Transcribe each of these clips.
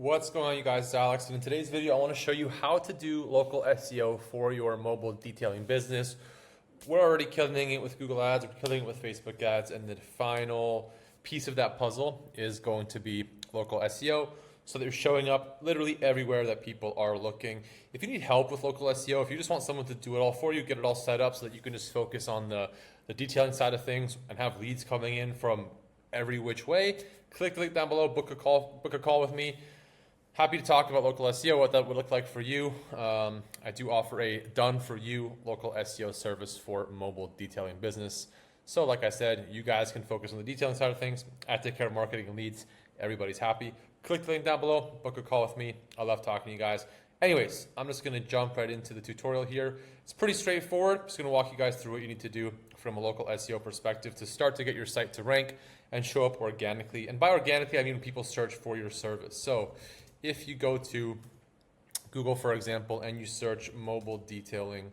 What's going on, you guys? It's Alex, and in today's video I want to show you how to do local SEO for your mobile detailing business. We're already killing it with Google ads, we're killing it with Facebook ads, and the final piece of that puzzle is going to be local SEO, so that you're showing up literally everywhere that people are looking. If you need help with local SEO, if you just want someone to do it all for you, get it all set up so that you can just focus on the detailing side of things and have leads coming in from every which way, click the link down below, book a call with me. Happy to talk about local SEO, what that would look like for you. I do offer a done-for-you local SEO service for mobile detailing business. So like I said, you guys can focus on the detailing side of things. I take care of marketing and leads. Everybody's happy. Click the link down below, book a call with me. I love talking to you guys. Anyways, I'm just going to jump right into the tutorial here. It's pretty straightforward. I'm just going to walk you guys through what you need to do from a local SEO perspective to start to get your site to rank and show up organically. And by organically, I mean people search for your service. So if you go to Google, for example, and you search mobile detailing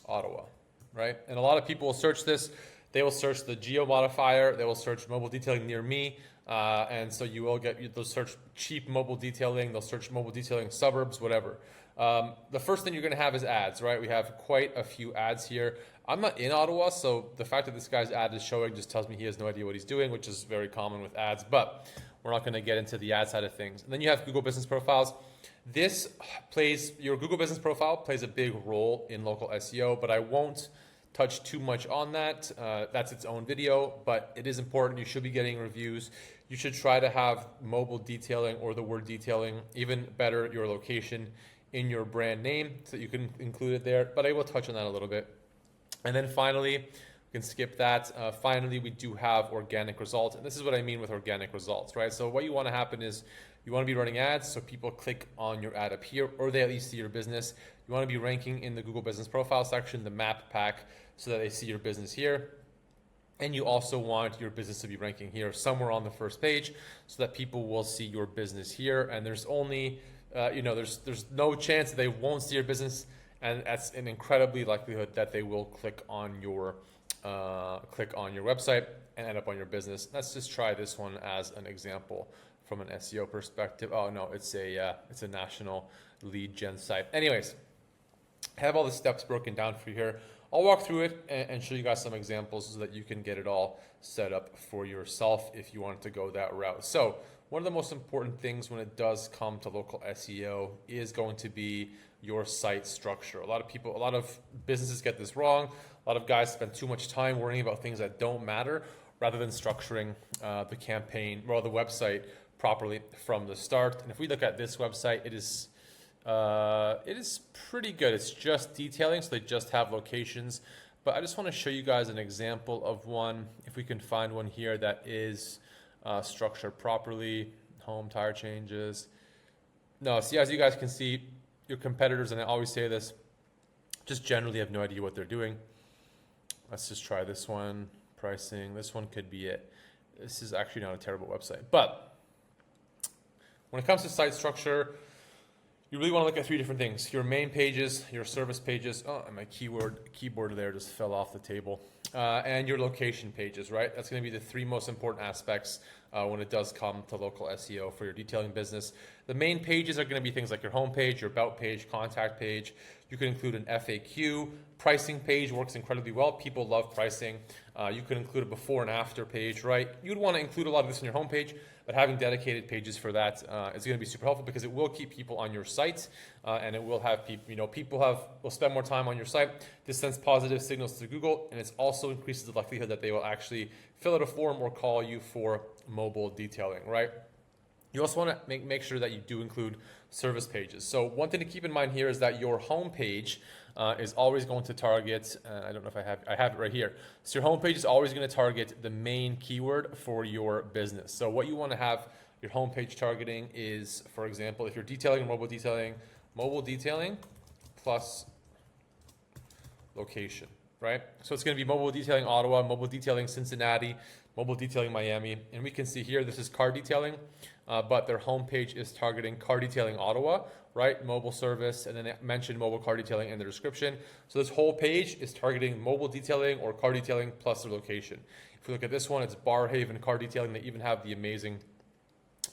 Ottawa, right? And a lot of people will search this. They will search the geo modifier. They will search mobile detailing near me. And so you will get, they'll search cheap mobile detailing. They'll search mobile detailing suburbs, whatever. The first thing you're going to have is ads, right? We have quite a few ads here. I'm not in Ottawa, so the fact that this guy's ad is showing just tells me he has no idea what he's doing, which is very common with ads, but we're not going to get into the ad side of things. And then you have Google Business Profiles. Your Google Business Profile plays a big role in local SEO, but I won't touch too much on that. That's its own video, but it is important. You should be getting reviews. You should try to have mobile detailing or the word detailing, even better, your location in your brand name so that you can include it there, but I will touch on that a little bit. And then finally, we can skip that. Finally, we do have organic results. And this is what I mean with organic results, right? So what you want to happen is you want to be running ads so people click on your ad up here, or they at least see your business. You want to be ranking in the Google Business Profile section, the map pack, so that they see your business here. And you also want your business to be ranking here somewhere on the first page so that people will see your business here. And there's only, there's no chance that they won't see your business, and that's an incredibly likelihood that they will click on your website and end up on your business. Let's just try this one as an example from an SEO perspective. Oh no, it's a national lead gen site. Anyways, I have all the steps broken down for you here. I'll walk through it and show you guys some examples so that you can get it all set up for yourself if you want to go that route. So one of the most important things when it does come to local SEO is going to be your site structure. A lot of businesses get this wrong. A lot of guys spend too much time worrying about things that don't matter rather than structuring the campaign or the website properly from the start. And if we look at this website, it is pretty good. It's just detailing, so they just have locations. But I just want to show you guys an example of one, if we can find one here that is structured properly. Home, tire changes. No, see, as you guys can see, your competitors, and I always say this, just generally have no idea what they're doing. Let's just try this one. Pricing. This one could be it. This is actually not a terrible website. But when it comes to site structure, you really want to look at three different things. Your main pages, your service pages. Oh, and my keyboard there just fell off the table. And your location pages, right? That's going to be the three most important aspects when it does come to local SEO for your detailing business. The main pages are going to be things like your home page, your about page, contact page. You can include an FAQ. Pricing page works incredibly well. People love pricing. You could include a before and after page, right? You'd want to include a lot of this in your home page, but having dedicated pages for that is going to be super helpful because it will keep people on your site and it will have people, will spend more time on your site. This sends positive signals to Google, and it also increases the likelihood that they will actually fill out a form or call you for mobile detailing, right? You also want to make sure that you do include service pages. So one thing to keep in mind here is that your home page is always going to target, I don't know if I have it right here. So your home page is always going to target the main keyword for your business. So what you want to have your home page targeting is, for example, if you're detailing mobile detailing plus location, right? So it's going to be mobile detailing Ottawa, mobile detailing Cincinnati, mobile detailing Miami, and we can see here this is car detailing, but their homepage is targeting car detailing Ottawa, right? Mobile service, and then they mentioned mobile car detailing in the description. So this whole page is targeting mobile detailing or car detailing plus their location. If you look at this one, it's Barhaven Car Detailing. They even have the amazing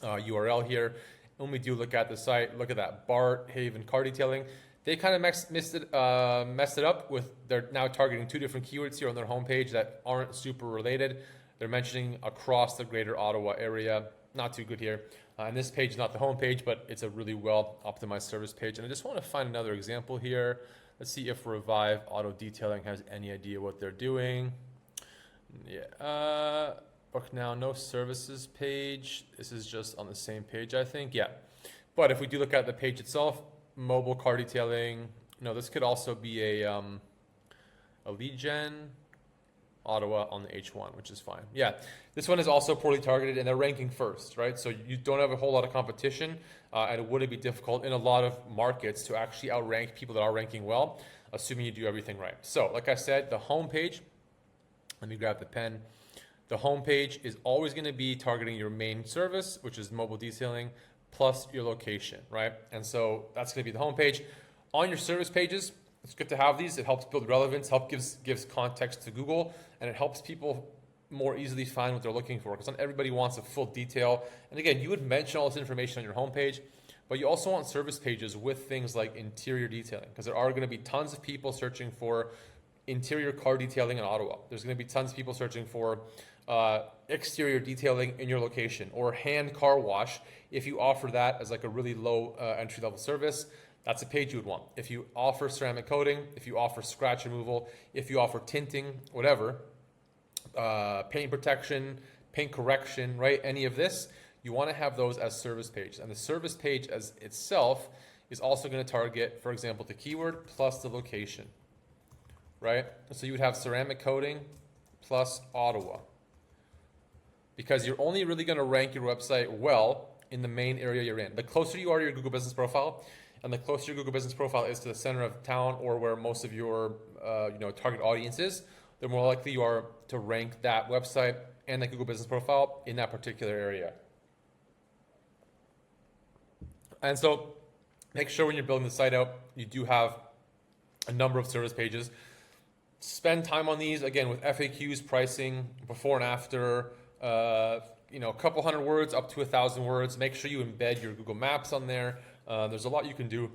URL here. when we do look at the site, look at that Barhaven car detailing. They kind of messed it up with, they're now targeting 2 different keywords here on their homepage that aren't super related. They're mentioning across the greater Ottawa area. Not too good here. And this page is not the homepage, but it's a really well optimized service page. And I just want to find another example here. Let's see if Revive Auto Detailing has any idea what they're doing. Yeah, book now, no services page. This is just on the same page, I think. Yeah, but if we do look at the page itself, mobile car detailing. No, this could also be a lead gen. Ottawa on the H1, which is fine. Yeah, this one is also poorly targeted, and they're ranking first, right? So you don't have a whole lot of competition, and it wouldn't be difficult in a lot of markets to actually outrank people that are ranking well, assuming you do everything right. So, like I said, the homepage. Let me grab the pen. The homepage is always going to be targeting your main service, which is mobile detailing, plus your location, right? And so that's going to be the homepage. On your service pages, it's good to have these. It helps build relevance, gives context to Google, and it helps people more easily find what they're looking for, because not everybody wants a full detail. And again, you would mention all this information on your homepage, but you also want service pages with things like interior detailing, because there are going to be tons of people searching for interior car detailing in Ottawa. There's going to be tons of people searching for exterior detailing in your location, or hand car wash. If you offer that as like a really low entry level service, that's a page you would want. If you offer ceramic coating, if you offer scratch removal, if you offer tinting, whatever, paint protection, paint correction, right? Any of this, you want to have those as service pages. And the service page as itself is also going to target, for example, the keyword plus the location, right? So you would have ceramic coating plus Ottawa, because you're only really going to rank your website well in the main area you're in. The closer you are to your Google Business Profile, and the closer your Google Business Profile is to the center of town, or where most of your target audience is, the more likely you are to rank that website and that Google Business Profile in that particular area. And so make sure when you're building the site out, you do have a number of service pages. Spend time on these, again, with FAQs, pricing, before and after, a couple hundred words up to 1,000 words. Make sure you embed your Google Maps on there. There's a lot you can do.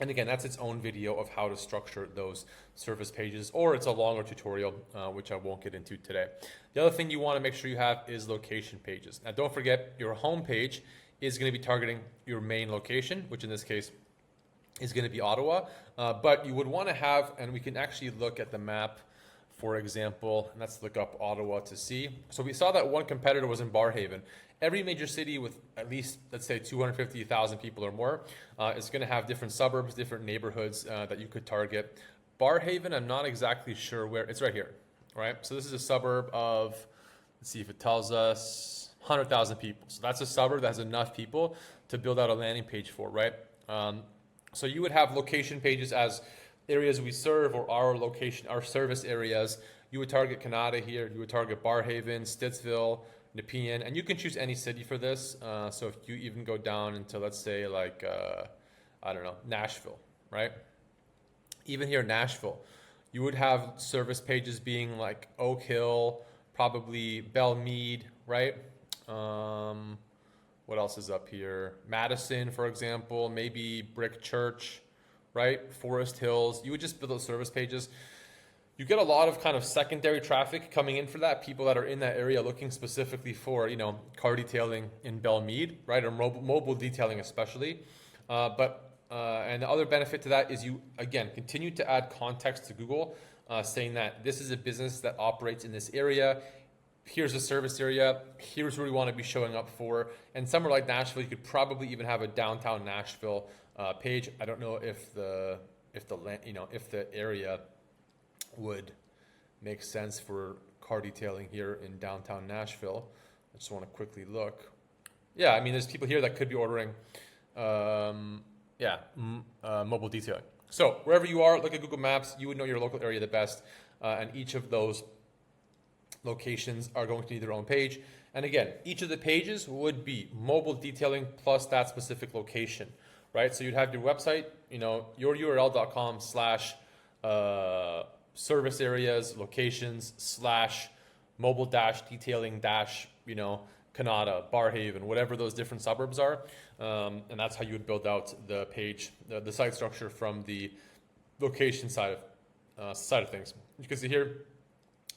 And again, that's its own video of how to structure those service pages, or it's a longer tutorial, which I won't get into today. The other thing you want to make sure you have is location pages. Now, don't forget, your home page is going to be targeting your main location, which in this case is going to be Ottawa. But you would want to have, and we can actually look at the map, for example, and let's look up Ottawa to see. So we saw that one competitor was in Barhaven. Every major city with at least, let's say, 250,000 people or more is going to have different suburbs, different neighborhoods that you could target. Barhaven, I'm not exactly sure where. It's right here, right? So this is a suburb of, let's see if it tells us, 100,000 people. So that's a suburb that has enough people to build out a landing page for, right? So you would have location pages as areas we serve, or our location, our service areas. You would target Canada here. You would target Barhaven, Stittsville, Nepean, and you can choose any city for this. So if you even go down into, let's say, like, I don't know, Nashville, right? Even here in Nashville, you would have service pages being like Oak Hill, probably Belmead, right? What else is up here? Madison, for example, maybe Brick Church, right? Forest Hills. You would just build those service pages. You get a lot of kind of secondary traffic coming in for that, people that are in that area looking specifically for, car detailing in Belmead, right? Or mobile detailing especially. And the other benefit to that is you, again, continue to add context to Google, saying that this is a business that operates in this area. Here's a service area. Here's where we want to be showing up for. And somewhere like Nashville, you could probably even have a downtown Nashville page. I don't know if the area would make sense for car detailing here in downtown Nashville. I just want to quickly look. Yeah, I mean, there's people here that could be ordering mobile detailing. So wherever you are, look at Google Maps. You would know your local area the best, and each of those locations are going to need their own page. And again, each of the pages would be mobile detailing plus that specific location, right? So you'd have your website, your url.com / service areas, locations / mobile - detailing - Canada, Barhaven, whatever those different suburbs are. And that's how you would build out the page, the site structure from the location side of things. You can see here,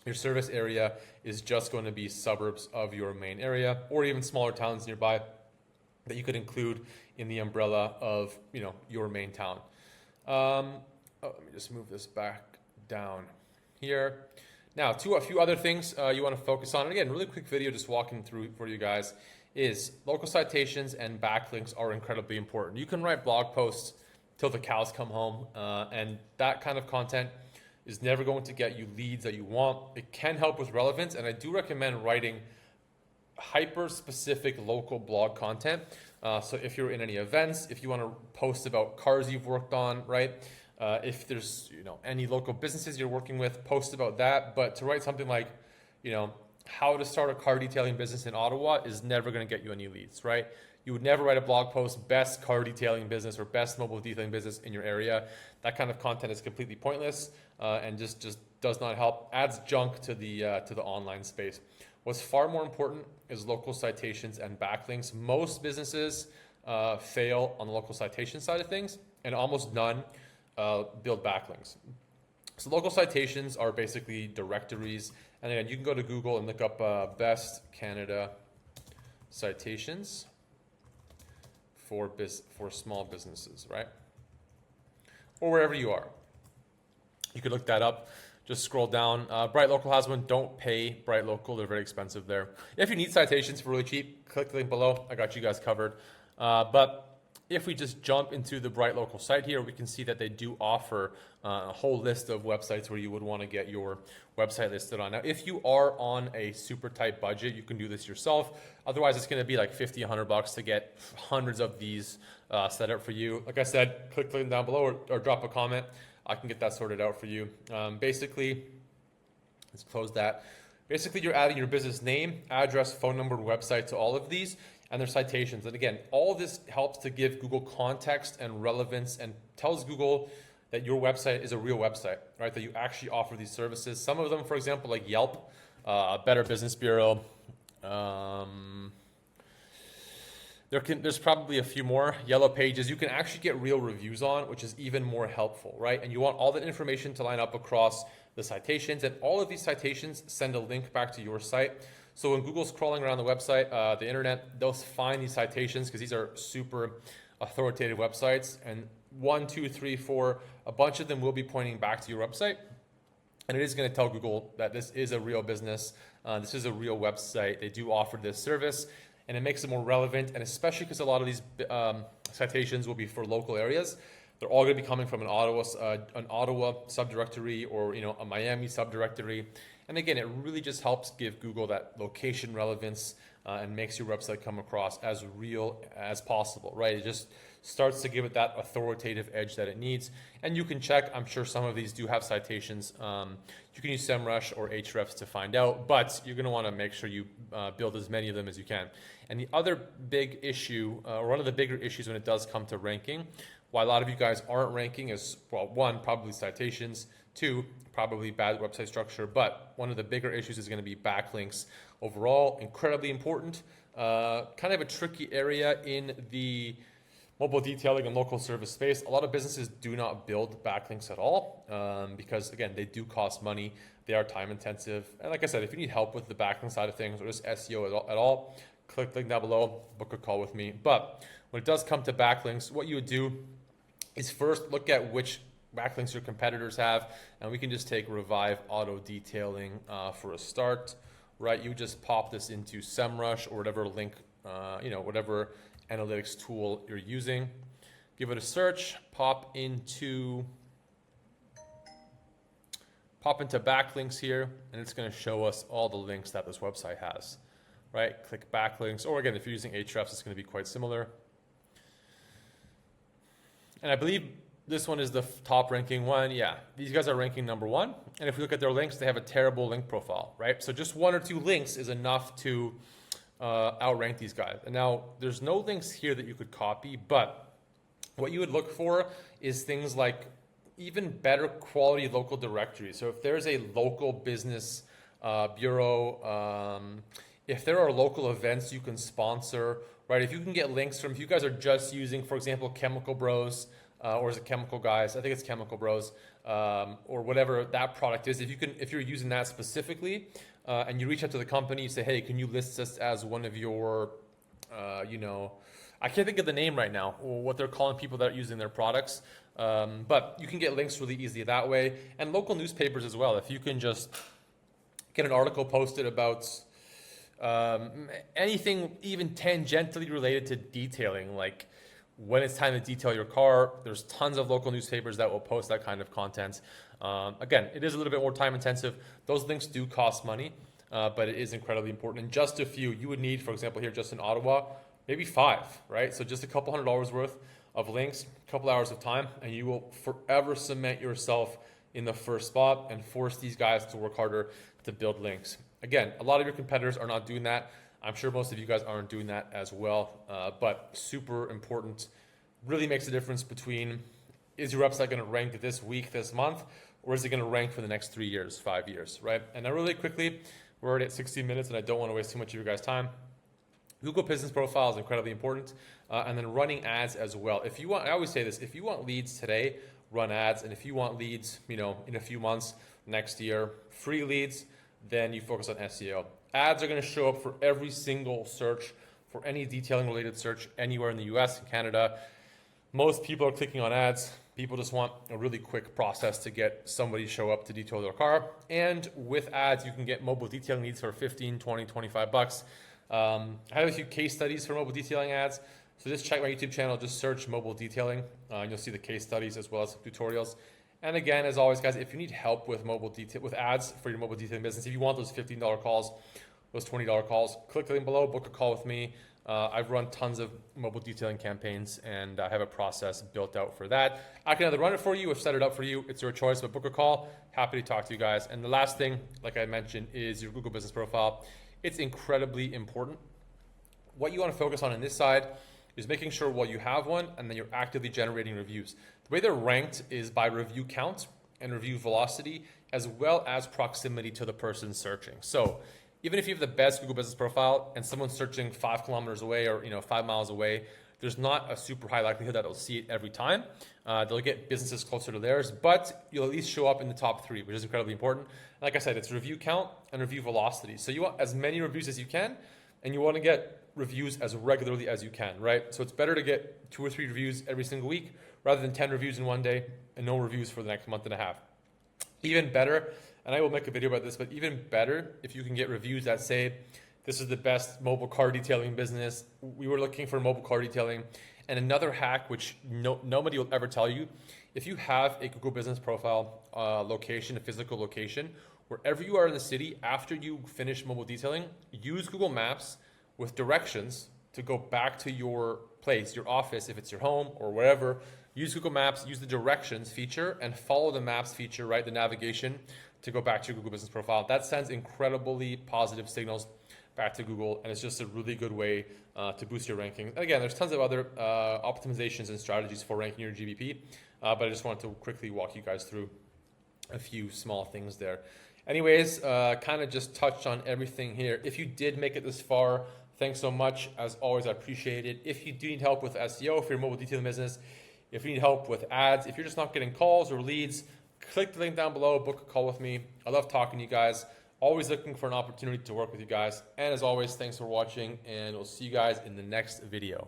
your service area is just going to be suburbs of your main area, or even smaller towns nearby that you could include in the umbrella of your main town. Let me just move this back down here. Now, a few other things you want to focus on. And again, really quick video, just walking through for you guys, is local citations and backlinks are incredibly important. You can write blog posts till the cows come home, and that kind of content is never going to get you leads that you want. It can help with relevance, and I do recommend writing hyper-specific local blog content. So if you're in any events, if you want to post about cars you've worked on, right? If there's any local businesses you're working with, post about that. But to write something like, how to start a car detailing business in Ottawa is never going to get you any leads, right? You would never write a blog post, best car detailing business or best mobile detailing business in your area. That kind of content is completely pointless and just does not help. Adds junk to the online space. What's far more important is local citations and backlinks. Most businesses fail on the local citation side of things, and almost none build backlinks. So local citations are basically directories. And again, you can go to Google and look up best Canada citations for small businesses, right? Or wherever you are. You could look that up. Just scroll down. Bright Local has one. Don't pay Bright Local. They're very expensive there. If you need citations for really cheap, click the link below. I got you guys covered. But if we just jump into the Bright Local site here, we can see that they do offer a whole list of websites where you would want to get your website listed on. Now, if you are on a super tight budget, you can do this yourself. Otherwise, it's going to be like $50, $100 to get hundreds of these set up for you. Like I said, click the link down below or drop a comment. I can get that sorted out for you. Basically, let's close that. Basically, you're adding your business name, address, phone number, and website to all of these, and their citations. And again, all this helps to give Google context and relevance and tells Google that your website is a real website, right? That you actually offer these services. Some of them, for example, like Yelp, Better Business Bureau. There's probably a few more. Yellow Pages, you can actually get real reviews on, which is even more helpful, right? And you want all that information to line up across the citations, and all of these citations send a link back to your site. So when Google's crawling around the website, the internet, they'll find these citations because these are super authoritative websites. And 1, 2, 3, 4, a bunch of them will be pointing back to your website. And it is going to tell Google that this is a real business. This is a real website. They do offer this service, and it makes it more relevant. And especially because a lot of these citations will be for local areas. They're all going to be coming from an Ottawa subdirectory or a Miami subdirectory. And again, it really just helps give Google that location relevance and makes your website come across as real as possible, right? It just starts to give it that authoritative edge that it needs. And you can check, I'm sure some of these do have citations. You can use SEMrush or Ahrefs to find out, but you're going to want to make sure you build as many of them as you can. And the other big issue, or one of the bigger issues when it does come to ranking, why a lot of you guys aren't ranking is, well, 1, probably citations, 2, probably bad website structure, but one of the bigger issues is going to be backlinks. Overall, incredibly important, kind of a tricky area in the mobile detailing and local service space. A lot of businesses do not build backlinks at all because, again, they do cost money. They are time intensive. And like I said, if you need help with the backlink side of things or just SEO at all, click the link down below, book a call with me. But when it does come to backlinks, what you would do is first look at which backlinks your competitors have, and we can just take Revive Auto Detailing for a start, right? You just pop this into SEMrush or whatever link, whatever analytics tool you're using. Give it a search, pop into backlinks here, and it's going to show us all the links that this website has, right? Click backlinks, or again, if you're using Ahrefs, it's going to be quite similar. And I believe this one is the top ranking one. Yeah, these guys are ranking number 1. And if we look at their links, they have a terrible link profile, right? So just 1 or 2 links is enough to outrank these guys. And now there's no links here that you could copy, but what you would look for is things like even better quality local directories. So if there's a local business bureau, if there are local events you can sponsor right? If you can get links from, if you guys are just using, for example, Chemical Bros, or is it Chemical Guys? I think it's Chemical Bros, or whatever that product is. If you're using that specifically, and you reach out to the company, you say, hey, can you list us as one of your, I can't think of the name right now, or what they're calling people that are using their products. But you can get links really easily that way. And local newspapers as well. If you can just get an article posted about anything even tangentially related to detailing, like when it's time to detail your car, there's tons of local newspapers that will post that kind of content. Again, it is a little bit more time intensive. Those links do cost money, but it is incredibly important. And just a few, you would need, for example, here just in Ottawa, maybe 5, right? So just a couple $100 worth of links, a couple hours of time, and you will forever cement yourself in the first spot and force these guys to work harder to build links. Again, a lot of your competitors are not doing that. I'm sure most of you guys aren't doing that as well, but super important. Really makes a difference between, is your website going to rank this week, this month, or is it going to rank for the next 3 years, 5 years, right? And now really quickly, we're already at 16 minutes and I don't want to waste too much of your guys' time. Google Business Profile is incredibly important, and then running ads as well. If you want, I always say this, if you want leads today, run ads, and if you want leads, in a few months, next year, free leads, then you focus on SEO. Ads are going to show up for every single search, for any detailing related search anywhere in the US and Canada. Most people are clicking on ads. People just want a really quick process to get somebody to show up to detail their car. And with ads, you can get mobile detailing leads for 15, 20, 25 bucks. I have a few case studies for mobile detailing ads. So just check my YouTube channel, just search mobile detailing, and you'll see the case studies as well as tutorials. And again, as always, guys, if you need help with with ads for your mobile detailing business, if you want those $15 calls, those $20 calls, click the link below, book a call with me. I've run tons of mobile detailing campaigns, and I have a process built out for that. I can either run it for you or set it up for you. It's your choice, but book a call. Happy to talk to you guys. And the last thing, like I mentioned, is your Google Business Profile. It's incredibly important. What you want to focus on this side is making sure, well, you have one, and then you're actively generating reviews. The way they're ranked is by review count and review velocity, as well as proximity to the person searching. So even if you have the best Google Business Profile and someone's searching 5 kilometers away or 5 miles away, there's not a super high likelihood that they'll see it every time. They'll get businesses closer to theirs, but you'll at least show up in the top 3, which is incredibly important. Like I said, it's review count and review velocity. So you want as many reviews as you can, and you want to get reviews as regularly as you can, right? So it's better to get 2 or 3 reviews every single week rather than 10 reviews in one day and no reviews for the next month and a half. Even better, and I will make a video about this, but even better if you can get reviews that say, this is the best mobile car detailing business. We were looking for mobile car detailing. And another hack, which nobody will ever tell you, if you have a Google Business Profile location, a physical location, wherever you are in the city, after you finish mobile detailing, use Google Maps with directions to go back to your place, your office, if it's your home or wherever. Use Google Maps, use the directions feature, and follow the maps feature, right, the navigation, to go back to your Google Business Profile. That sends incredibly positive signals back to Google, and it's just a really good way to boost your ranking. And again, there's tons of other optimizations and strategies for ranking your GBP, but I just wanted to quickly walk you guys through a few small things there. Anyways, kind of just touched on everything here. If you did make it this far, thanks so much. As always, I appreciate it. If you do need help with SEO for your mobile detailing business, if you need help with ads, if you're just not getting calls or leads, click the link down below, book a call with me. I love talking to you guys. Always looking for an opportunity to work with you guys. And as always, thanks for watching, and we'll see you guys in the next video.